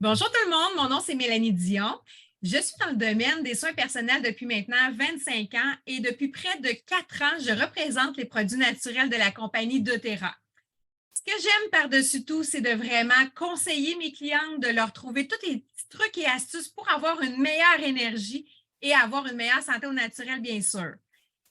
Bonjour tout le monde, mon nom c'est Mélanie Dion. Je suis dans le domaine des soins personnels depuis maintenant 25 ans et depuis près de 4 ans, je représente les produits naturels de la compagnie doTERRA. Ce que j'aime par-dessus tout, c'est de vraiment conseiller mes clientes, de leur trouver tous les petits trucs et astuces pour avoir une meilleure énergie et avoir une meilleure santé au naturel, bien sûr.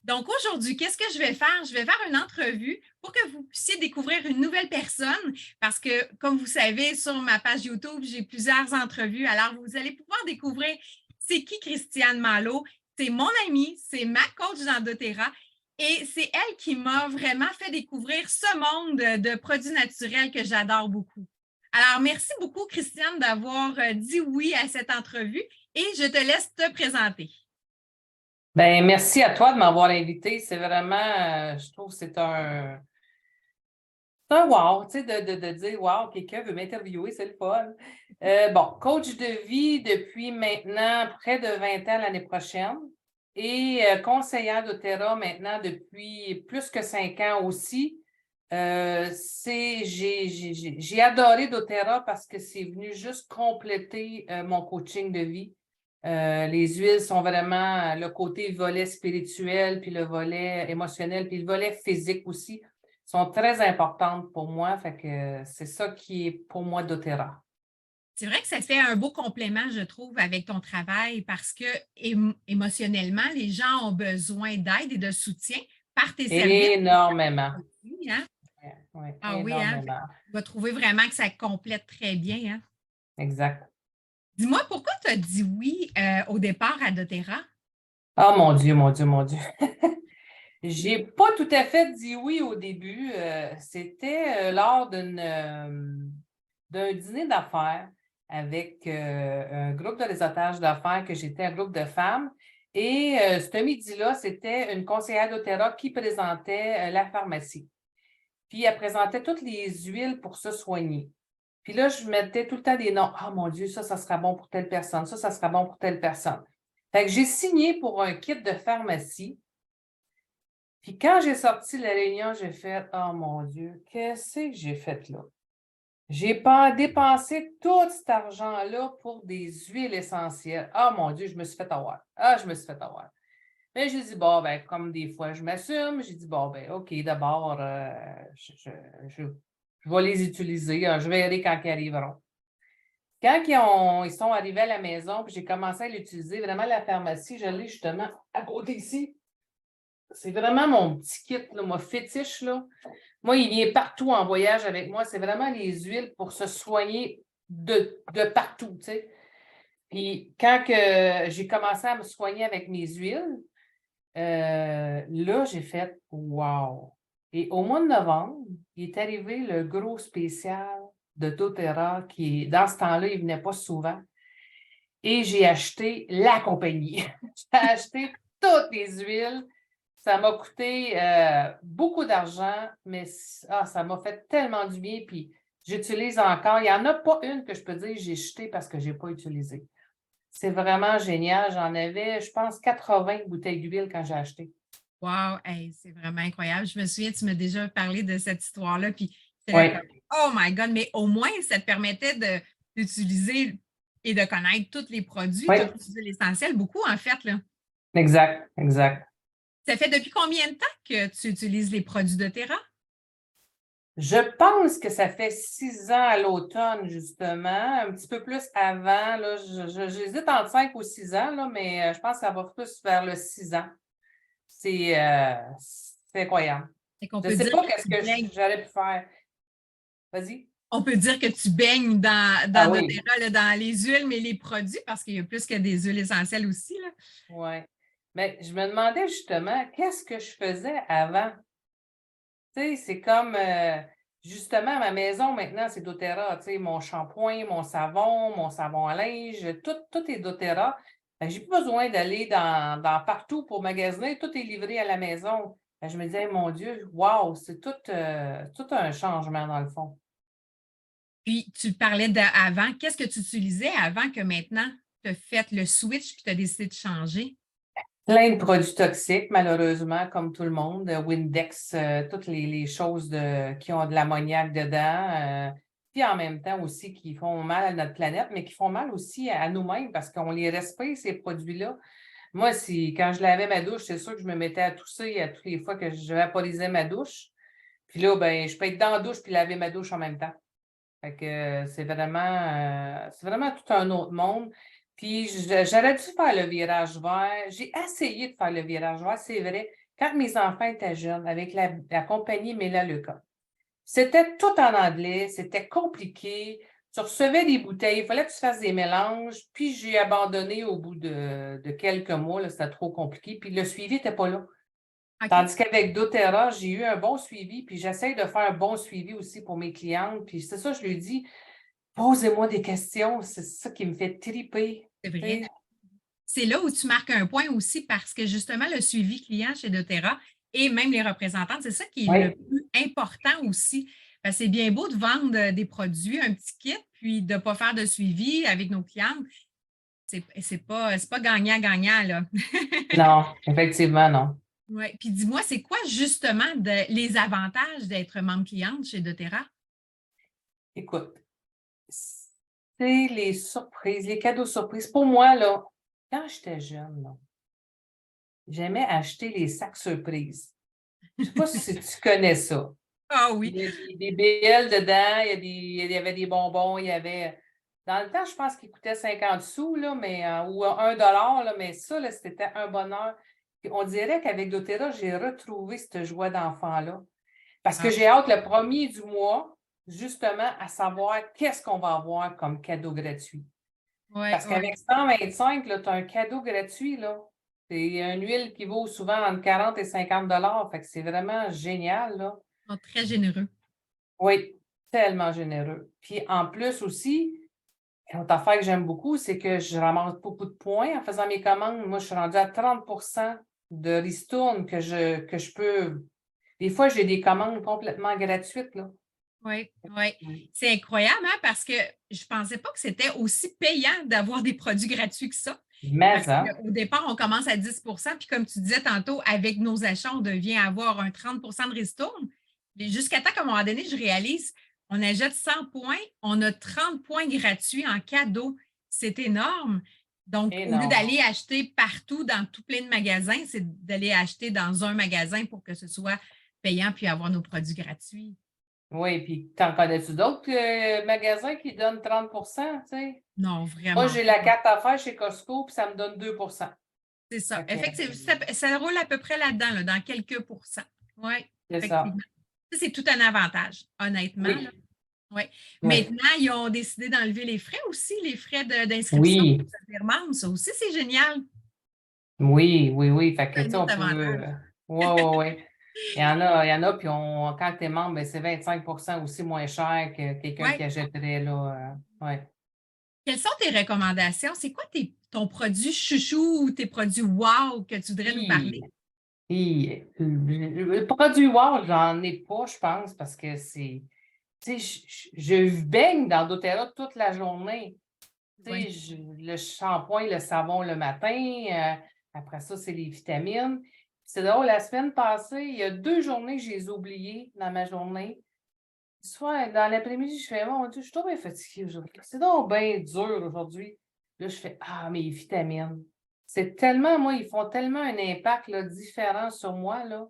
Donc aujourd'hui, qu'est-ce que je vais faire? Je vais faire une entrevue pour que vous puissiez découvrir une nouvelle personne parce que, comme vous savez, sur ma page YouTube, j'ai plusieurs entrevues. Alors, vous allez pouvoir découvrir c'est qui Christiane Malo. C'est mon amie, c'est ma coach dans doTERRA et c'est elle qui m'a vraiment fait découvrir ce monde de produits naturels que j'adore beaucoup. Alors, merci beaucoup, Christiane, d'avoir dit oui à cette entrevue et je te laisse te présenter. Ben, merci à toi de m'avoir invité. C'est vraiment, je trouve que c'est un wow, tu sais, de dire wow, quelqu'un veut m'interviewer, c'est le fun. Bon, coach de vie depuis maintenant près de 20 ans l'année prochaine et conseillère doTERRA maintenant depuis plus que 5 ans aussi. J'ai adoré doTERRA parce que c'est venu juste compléter mon coaching de vie. Les huiles sont vraiment le côté volet spirituel, puis le volet émotionnel, puis le volet physique aussi, sont très importantes pour moi. Fait que c'est ça qui est pour moi doTERRA. C'est vrai que ça fait un beau complément, je trouve, avec ton travail parce que émotionnellement, les gens ont besoin d'aide et de soutien par tes services. Énormément. Oui, hein? Oui, Ah oui, hein? énormément. Tu vas trouver vraiment que ça complète très bien, hein? Exact. Dis-moi, pourquoi tu as dit oui au départ à doTERRA? Oh mon Dieu, mon Dieu, mon Dieu. J'ai pas tout à fait dit oui au début. C'était lors d'un dîner d'affaires avec un groupe de réseautage d'affaires que j'étais un groupe de femmes. Et ce midi-là, c'était une conseillère doTERRA qui présentait la pharmacie. Puis elle présentait toutes les huiles pour se soigner. Puis là, je mettais tout le temps des noms. Ah mon Dieu, ça sera bon pour telle personne. Ça sera bon pour telle personne. Fait que j'ai signé pour un kit de pharmacie. Puis quand j'ai sorti la réunion, j'ai fait oh mon Dieu, qu'est-ce que j'ai fait là? J'ai pas dépensé tout cet argent-là pour des huiles essentielles. Ah mon Dieu, je me suis fait avoir. Ah, je me suis fait avoir. Mais j'ai dit, bon, ben, comme des fois, je m'assume. J'ai dit, bon, ben, OK, d'abord, je vais les utiliser. Je verrai quand ils arriveront. Quand ils sont arrivés à la maison, puis j'ai commencé à l'utiliser, vraiment, la pharmacie, je l'ai justement à côté ici. C'est vraiment mon petit kit, là, mon fétiche, là. Moi, il vient partout en voyage avec moi. C'est vraiment les huiles pour se soigner de partout, tu sais. Puis quand que j'ai commencé à me soigner avec mes huiles, là, j'ai fait wow! Et au mois de novembre, il est arrivé le gros spécial de doTERRA qui, dans ce temps-là, il ne venait pas souvent. Et j'ai acheté la compagnie. J'ai acheté toutes les huiles. Ça m'a coûté beaucoup d'argent, mais ça m'a fait tellement du bien. Puis j'utilise encore. Il n'y en a pas une que je peux dire que j'ai jetée parce que je n'ai pas utilisé. C'est vraiment génial. J'en avais, je pense, 80 bouteilles d'huile quand j'ai acheté. Wow, hey, c'est vraiment incroyable. Je me souviens, tu m'as déjà parlé de cette histoire-là, puis c'était là Oui, comme oh my God, mais au moins, ça te permettait d'utiliser et de connaître tous les produits, oui, toutes les huiles essentielles, beaucoup en fait, là. exact, exact. Ça fait depuis combien de temps que tu utilises les produits doTERRA? Je pense que ça fait 6 ans à l'automne, justement, un petit peu plus avant. Là, j'hésite entre 5 ou 6 ans, là, mais je pense que ça va plus vers le 6 ans. C'est incroyable. Fait qu'on Je ne peut sais dire pas que qu'est-ce tu que baignes, j'aurais pu faire. Vas-y. on peut dire que tu baignes Ah dans oui, doTERRA, là, dans les huiles, mais les produits, parce qu'il y a plus que des huiles essentielles aussi, là. oui. Mais je me demandais justement, qu'est-ce que je faisais avant? Tu sais, c'est comme, justement, ma maison, maintenant, c'est doTERRA. Tu sais, mon shampoing, mon savon à linge, tout est doTERRA. Ben, j'ai plus besoin d'aller dans partout pour magasiner. Tout est livré à la maison. Ben, je me disais, mon Dieu, wow, c'est tout un changement dans le fond. Puis tu parlais d'avant. Qu'est-ce que tu utilisais avant que maintenant tu as fait le switch puis tu as décidé de changer? Plein de produits toxiques, malheureusement, comme tout le monde. Windex, toutes les choses qui ont de l'ammoniac dedans. puis en même temps aussi qui font mal à notre planète, mais qui font mal aussi à nous-mêmes parce qu'on les respire, ces produits-là. Moi, quand je lavais ma douche, c'est sûr que je me mettais à tousser à toutes les fois que je vaporisais ma douche. Puis là, ben, je peux être dans la douche puis laver ma douche en même temps. Fait que c'est vraiment tout un autre monde. Puis j'aurais dû faire le virage vert. J'ai essayé de faire le virage vert, c'est vrai, quand mes enfants étaient jeunes, avec la compagnie Melaleuca. C'était tout en anglais, c'était compliqué. Tu recevais des bouteilles, il fallait que tu fasses des mélanges. Puis j'ai abandonné au bout de quelques mois, là, c'était trop compliqué. Puis le suivi n'était pas là. OK. Tandis qu'avec doTERRA, j'ai eu un bon suivi, puis j'essaie de faire un bon suivi aussi pour mes clientes. Puis c'est ça, je lui dis, posez-moi des questions, c'est ça qui me fait triper. C'est vrai. C'est là où tu marques un point aussi parce que justement, le suivi client chez doTERRA et même les représentantes, c'est ça qui est le plus important aussi. Parce que c'est bien beau de vendre des produits, un petit kit, puis de ne pas faire de suivi avec nos clientes. C'est pas gagnant-gagnant, là. Non, effectivement, non. Oui. Puis dis-moi, c'est quoi justement les avantages d'être membre cliente chez doTERRA? Écoute, c'est les surprises, les cadeaux surprises. Pour moi, là, quand j'étais jeune, là, j'aimais acheter les sacs surprises. Je ne sais pas si tu connais ça. Ah oui. Il y a des BL dedans, il y avait des bonbons, il y avait. Dans le temps, je pense qu'il coûtait 50 sous, là, mais, ou 1 $, là, mais ça, là, c'était un bonheur. Puis on dirait qu'avec doTERRA, j'ai retrouvé cette joie d'enfant-là. Parce que Ah, j'ai hâte le premier du mois, justement, à savoir qu'est-ce qu'on va avoir comme cadeau gratuit. ouais, Parce ouais. qu'avec 125, tu as un cadeau gratuit, là. C'est une huile qui vaut souvent entre 40 et 50 $. Fait que c'est vraiment génial, là. Ils sont très généreux. Oui, tellement généreux. Puis en plus aussi, une autre affaire que j'aime beaucoup, c'est que je ramasse beaucoup de points en faisant mes commandes. Moi, je suis rendue à 30 de ristourne que je peux. Des fois, j'ai des commandes complètement gratuites, là. Oui, oui. C'est incroyable, hein, parce que je ne pensais pas que c'était aussi payant d'avoir des produits gratuits que ça. Mais Parce ça, qu'au départ, on commence à 10 puis comme tu disais tantôt, avec nos achats, on devient avoir un 30 de ristourne. Mais jusqu'à temps qu'à un moment donné, je réalise, on achète 100 points, on a 30 points gratuits en cadeau. C'est énorme. Donc, au lieu énorme. d'aller acheter partout dans tout plein de magasins, c'est d'aller acheter dans un magasin pour que ce soit payant puis avoir nos produits gratuits. Oui, puis t'en connais-tu d'autres magasins qui donnent 30 tu sais? Non, Moi, vraiment j'ai pas. la carte affaires chez Costco, puis ça me donne 2. C'est ça. Fait que, Effectivement, ça roule à peu près là-dedans, là, dans quelques pourcents. Oui, c'est ça. effectivement. Ça, c'est tout un avantage, honnêtement. Oui, Là. Ouais. oui. Maintenant, ils ont décidé d'enlever les frais aussi, les frais d'inscription Oui, pour devenir membre. Ça aussi, c'est génial. oui, oui, oui. Fait que, C'est tu un sais, on autre peut. avantage. Oui, oui, oui. Il y en a, puis quand tu es membre, ben, c'est 25 aussi moins cher que quelqu'un qui Oui. achèterait, là. Ouais. Quelles sont tes recommandations? C'est quoi ton produit chouchou ou tes produits wow que tu voudrais nous parler? Le produit wow, j'en ai pas, je pense, parce que c'est. Tu sais, je baigne dans doTERRA toute la journée. Tu sais, Oui. le shampoing, le savon le matin. Après ça, c'est les vitamines. C'est drôle, la semaine passée, il y a 2 journées que je les ai oubliées dans ma journée. Soit dans l'après-midi, je fais, mon Dieu, je suis trop bien fatiguée aujourd'hui. C'est donc bien dur aujourd'hui. Là, je fais, ah, mes vitamines. C'est tellement, moi, ils font tellement un impact là, différent sur moi, là.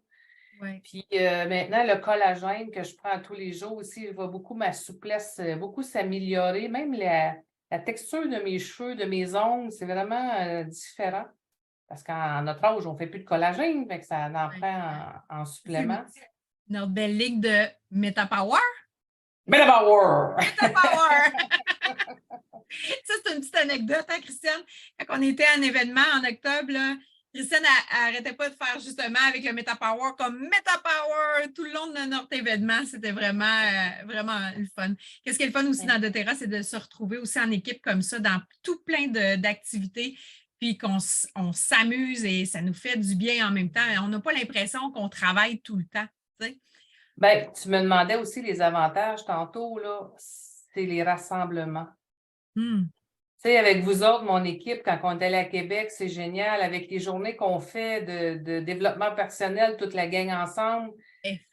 Oui. Puis maintenant, le collagène que je prends tous les jours aussi, il va beaucoup ma souplesse, beaucoup s'améliorer. Même la texture de mes cheveux, de mes ongles, c'est vraiment différent. Parce qu'à notre âge, on ne fait plus de collagène, fait que ça en Oui. prend en C'est supplément. notre belle ligue de MetaPower. Metapower! MetaPower! Ça, c'est une petite anecdote, hein, Christiane? Quand on était à un événement en octobre, là, Christiane n'arrêtait pas de faire justement avec le MetaPower comme MetaPower tout le long de notre événement. C'était vraiment le fun. Qu'est-ce qui est le fun aussi dans doTERRA, c'est de se retrouver aussi en équipe comme ça dans tout plein d'activités, puis on s'amuse et ça nous fait du bien en même temps. On n'a pas l'impression qu'on travaille tout le temps. Tu sais? Ben, tu me demandais aussi les avantages tantôt, là, c'est les rassemblements. Hmm. Tu sais, avec vous autres, mon équipe, quand on est allé à Québec, c'est génial. Avec les journées qu'on fait de développement personnel, toute la gang ensemble,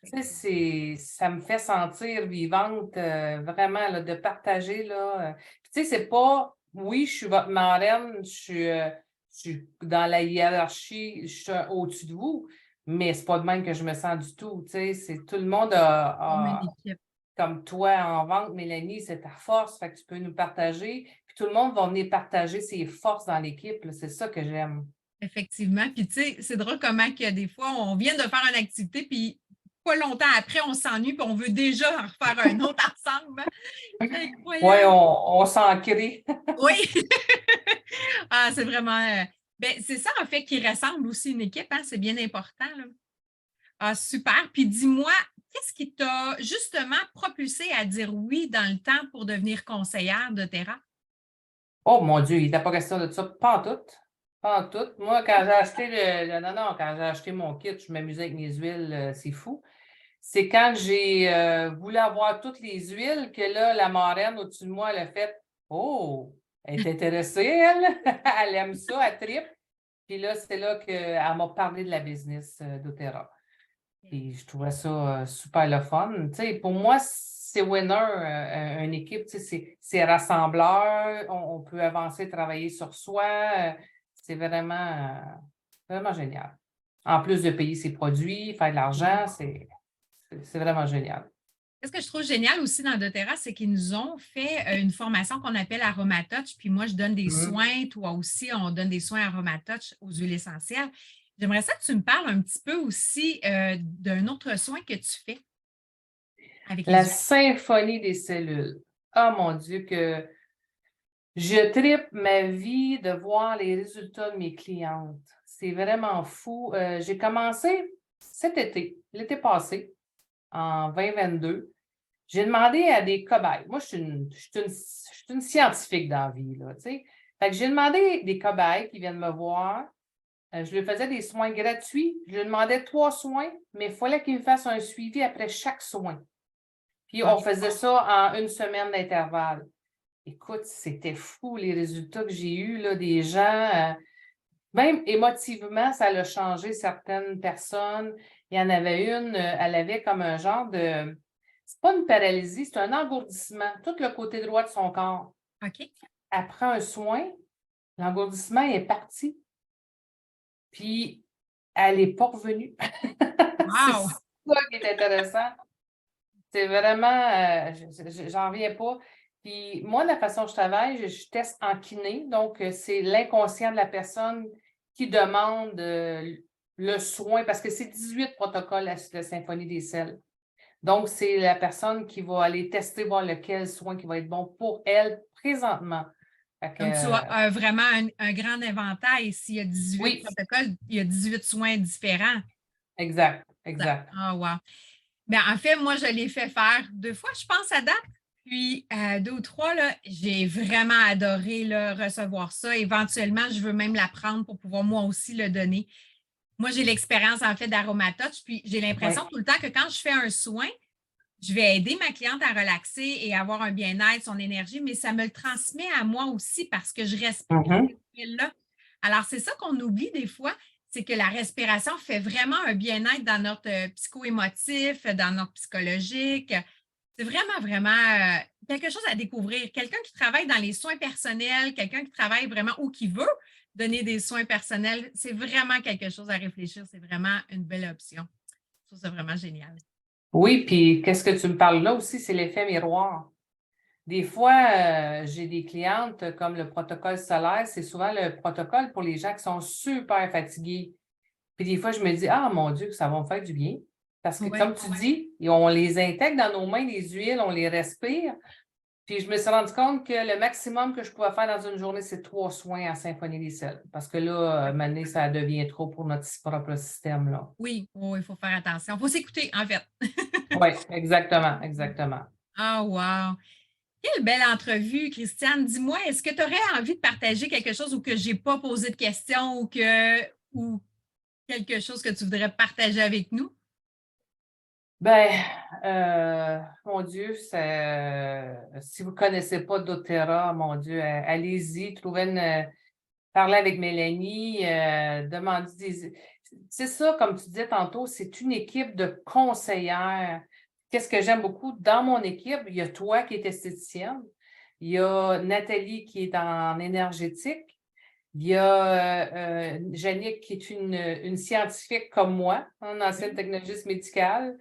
Tu sais, ça me fait sentir vivante, vraiment, là, de partager, là. Puis, tu sais, c'est pas, oui, je suis votre marraine, je suis dans la hiérarchie, je suis au-dessus de vous, mais c'est pas de même que je me sens du tout, tu sais, c'est tout le monde Comme une a, équipe. comme toi en vente, Mélanie, c'est ta force, fait que tu peux nous partager, puis tout le monde va venir partager ses forces dans l'équipe, là, c'est ça que j'aime. Effectivement. Puis, tu sais, c'est drôle comment que des fois, on vient de faire une activité, puis pas longtemps après, on s'ennuie, puis on veut déjà en refaire un autre ensemble. C'est Oui, incroyable. on s'en crie. Oui. Ah, c'est vraiment. Ben, c'est ça, en fait, qui ressemble aussi une équipe, hein, c'est bien important, là. Ah, super. Puis dis-moi, qu'est-ce qui t'a justement propulsé à dire oui dans le temps pour devenir conseillère de terrain? Oh mon Dieu, il n'était pas question de ça. Pas en tout. Pas en tout. Moi, quand j'ai acheté non, non, quand j'ai acheté mon kit, je m'amusais avec mes huiles, c'est fou. C'est quand j'ai voulu avoir toutes les huiles que là, la marraine au-dessus de moi, elle a fait Oh, elle est intéressée, elle. Elle aime ça, elle tripe. Puis là, c'est là qu'elle m'a parlé de la business d'Otera. Puis je trouvais ça super le fun. Tu sais, pour moi, c'est winner, une équipe, tu sais, c'est rassembleur, on peut avancer, travailler sur soi. C'est vraiment génial. En plus de payer ses produits, faire de l'argent, c'est vraiment génial. Ce que je trouve génial aussi dans doTERRA, c'est qu'ils nous ont fait une formation qu'on appelle Aromatouch. Puis moi, je donne des Mhm. soins. Toi aussi, on donne des soins Aromatouch aux huiles essentielles. J'aimerais ça que tu me parles un petit peu aussi d'un autre soin que tu fais avec les La huiles. symphonie des cellules. Oh mon Dieu, que je tripe ma vie de voir les résultats de mes clientes. C'est vraiment fou. J'ai commencé cet été, l'été passé, en 2022. J'ai demandé à des cobayes. Moi, je suis une scientifique dans la vie, là, tu sais. Fait que j'ai demandé des cobayes qui viennent me voir. Je leur faisais des soins gratuits. Je leur demandais 3 soins, mais il fallait qu'ils me fassent un suivi après chaque soin. Puis Ah, on faisait ça en une semaine d'intervalle. Écoute, c'était fou les résultats que j'ai eus, là, des gens. Même émotivement, ça a changé certaines personnes. Il y en avait une, elle avait comme un genre de. C'est pas une paralysie, c'est un engourdissement, tout le côté droit de son corps. OK. Après un soin, l'engourdissement est parti, puis elle n'est pas revenue. C'est Wow! ça qui est intéressant. C'est vraiment, j'en reviens pas. Puis moi, la façon dont je travaille, je teste en kiné. Donc, c'est l'inconscient de la personne qui demande le soin, parce que c'est 18 protocoles à la symphonie des sels. Donc, c'est la personne qui va aller tester, voir lequel soin qui va être bon pour elle présentement. Fait que, Donc, tu as vraiment un grand inventaire. S'il y a 18 oui, protocoles, il y a 18 soins différents. exact, exact. Ah, wow. Ben, en fait, moi, je l'ai fait faire 2 fois, je pense, à date. Puis, 2 ou 3, là, j'ai vraiment adoré là, recevoir ça. Éventuellement, je veux même l'apprendre pour pouvoir moi aussi le donner. Moi, j'ai l'expérience, en fait, d'Aromatouch. Puis, j'ai Oui. l'impression tout le temps que quand je fais un soin, je vais aider ma cliente à relaxer et avoir un bien-être, son énergie, mais ça me le transmet à moi aussi parce que je respire Mhm. cette huile-là. Alors, c'est ça qu'on oublie des fois, c'est que la respiration fait vraiment un bien-être dans notre psycho-émotif, dans notre psychologique. C'est vraiment, vraiment quelque chose à découvrir. Quelqu'un qui travaille dans les soins personnels, quelqu'un qui travaille vraiment ou qui veut donner des soins personnels, c'est vraiment quelque chose à réfléchir. C'est vraiment une belle option. Je trouve ça vraiment génial. Oui, puis qu'est-ce que tu me parles là aussi, c'est l'effet miroir. Des fois, j'ai des clientes comme le protocole solaire, c'est souvent le protocole pour les gens qui sont super fatigués. Puis des fois, je me dis, ah mon Dieu, ça va me faire du bien. Parce que Oui. comme tu dis, on les intègre dans nos mains, les huiles, on les respire. Puis je me suis rendu compte que le maximum que je pouvais faire dans une journée, c'est 3 soins à symphonie des sels. Parce que là, maintenant, ça devient trop pour notre propre système, là. Oui, oh, il faut faire attention. Il faut s'écouter, en fait. Oui, exactement, exactement. Ah, wow! Quelle belle entrevue, Christiane. Dis-moi, est-ce que tu aurais envie de partager quelque chose ou que je n'ai pas posé de questions ou quelque chose que tu voudrais partager avec nous? Ben, mon Dieu, si vous ne connaissez pas doTERRA, mon Dieu, allez-y, parlez avec Mélanie, demandez des. c'est ça, comme tu disais tantôt, c'est une équipe de conseillères. Qu'est-ce que j'aime beaucoup? Dans mon équipe, il y a toi qui es esthéticienne, il y a Nathalie qui est en énergétique, il y a Jannick qui est une scientifique comme moi, une ancienne technologiste médicale,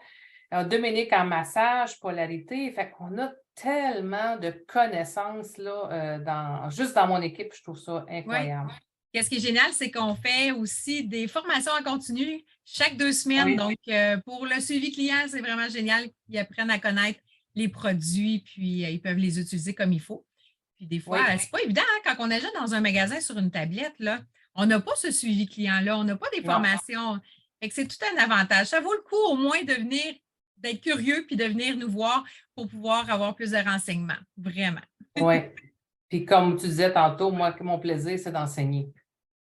Dominique en massage, polarité. Fait qu'on a tellement de connaissances là, juste dans mon équipe, je trouve ça Oui. incroyable. Ce qui est génial, c'est qu'on fait aussi des formations en continu chaque 2 semaines. Oui. Donc, pour le suivi client, c'est vraiment génial. Ils apprennent à connaître les produits, puis ils peuvent les utiliser comme il faut. Puis des fois, Oui. c'est pas évident hein, quand on achète dans un magasin sur une tablette, là, on n'a pas ce suivi client-là, on n'a pas des Non. formations. Fait que c'est tout un avantage. Ça vaut le coup au moins de venir, d'être curieux puis de venir nous voir pour pouvoir avoir plus de renseignements. Vraiment. Oui. Puis comme tu disais tantôt, moi, mon plaisir, c'est d'enseigner.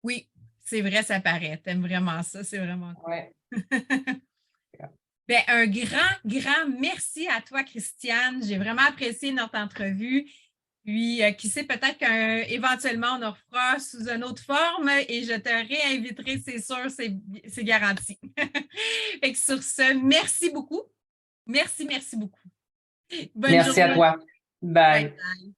Oui, c'est vrai, ça paraît. T'aimes vraiment ça, c'est vraiment cool. Oui. Bien, un grand merci à toi, Christiane. J'ai vraiment apprécié notre entrevue. Puis, qui sait, peut-être qu'éventuellement, on en refera sous une autre forme et je te réinviterai, c'est sûr, c'est garanti. Fait que sur ce, merci beaucoup. Merci beaucoup. Bonne Merci à journée. toi. Bye. Bye.